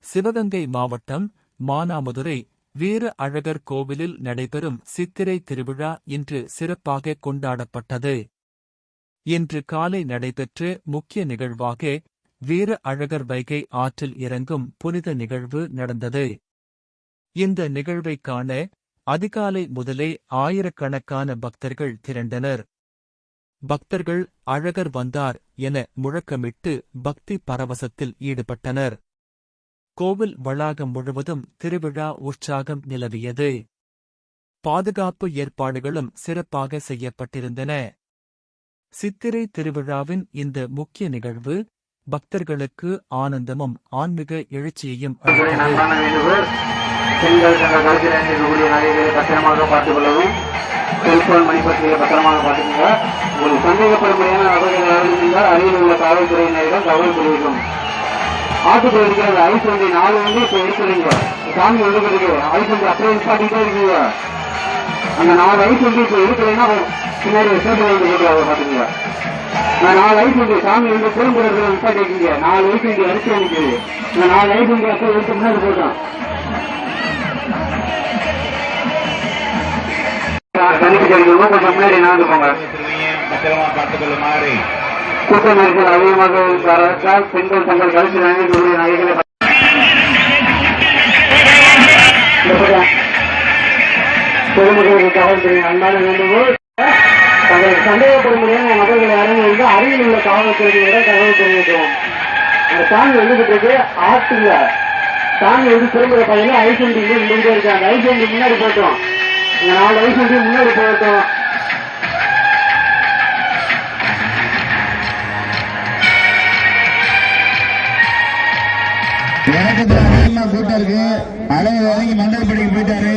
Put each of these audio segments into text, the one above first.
சிவகங்கை மாவட்டம் மானாமதுரை வீர அழகர் கோவிலில் நடைபெறும் சித்திரை திருவிழா இன்று சிறப்பாக கொண்டாடப்பட்டது. இன்று காலை நடைபெற்ற முக்கிய நிகழ்வாக வீர அழகர் வைகை ஆற்றில் இறங்கும் புனித நிகழ்வு நடந்தது. இந்த நிகழ்வைக் காண அதிகாலை முதலே ஆயிரக்கணக்கான பக்தர்கள் திரண்டனர். பக்தர்கள் அழகர் வந்தார் என முழக்கமிட்டு பக்தி பரவசத்தில் ஈடுபட்டனர். கோவில் வளாகம் முழுவதும் திருவிழா உற்சாகம் நிலவியது. பாதுகாப்பு ஏற்பாடுகளும் சிறப்பாக செய்யப்பட்டிருந்தன. சித்திரை திருவிழாவின் இந்த முக்கிய நிகழ்வு பக்தர்களுக்கு ஆனந்தமும் ஆன்மீக எழுச்சியையும் அளித்தது. பெண்கள் தங்கள் கருத்தில் இருக்கக்கூடிய நகைகளை பத்திரமாக பார்த்துக் கொள்ளவும், செல்போன் மணிப்பட்டியை பத்திரமாக பார்த்துக்கோங்க. உங்களுக்கு சந்தேகப்படும்படியான நபர்கள் யாரும் இருந்தால் அருகில் உள்ள காவல்துறையினரிடம் தகவல் தெரிவிக்கும். ஆட்டுக்குள்ள இருக்கிற ஐஸ் வண்டி 4 வண்டி இப்ப இருக்கிறீங்க. சாமி ஒழுங்கு ஐஸ் வண்டி அப்படியே நிப்பாட்டிட்டே இருக்கீங்க. அந்த 4 ஐஸ் வண்டி இப்ப இருக்கிறீங்கன்னா பின்னாடி சேட்டு வந்து போட்டு பாத்துக்கீங்க. நான் 4 ஐஸ் வண்டி சாமி வந்து குடும்பத்தில் நிப்பாட்டி இருக்கீங்க. 4 ஐஸ் வண்டி அரிசி அனுப்பிடுது. இந்த 4 ஐஸ் வண்டி அப்போ எடுத்து முன்னாடி போட்டோம். கொஞ்சம் முன்னாடி நடந்து போங்க. பத்திரமா பார்த்துக் கொள்ளுமாறு கூட்ட நெரிசல் அதிகமாக வரத்தால் பெண்கள் தங்கள் கருத்தில் அணியக்கூடிய நகைகளை பொதுமக்களுக்கு தகவல் தெரியும். அன்பான வேண்டுகோள், தங்கள் சந்தேகப்படும்படியான நபர்கள் யாரும் வந்து அருகில் உள்ள காவல்துறையினரிடம் தகவல் தெரிவிக்கும். அந்த சாமி வந்துகிட்டு ஆற்றுல சாமி வந்து திரும்புற பையன ஐஸ் வண்டி நின்றுட்டே இருக்காங்க. ஐஸ் வண்டி முன்னாடி போட்டோம். இந்த 4 ஐஸ் வண்டி முன்னாடி போட்டோம். அதிகமா கூட்டம் இருக்கு. அளவு இறங்கி மண்டலப்படிக்கு போயிட்டாரு.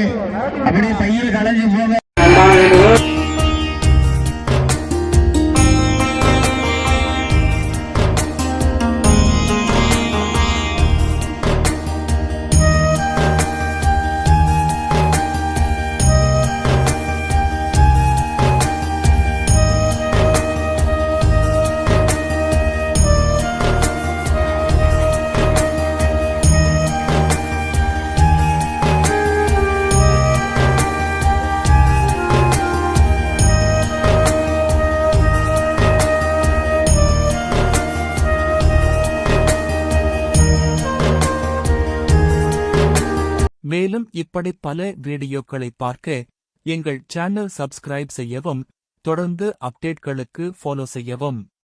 அப்படியே பையில கலைஞ்சு போக மேலும் இப்படி பல வீடியோக்களை பார்க்க எங்கள் சேனல் சப்ஸ்கிரைப் செய்யவும், தொடர்ந்து அப்டேட்களுக்கு ஃபாலோ செய்யவும்.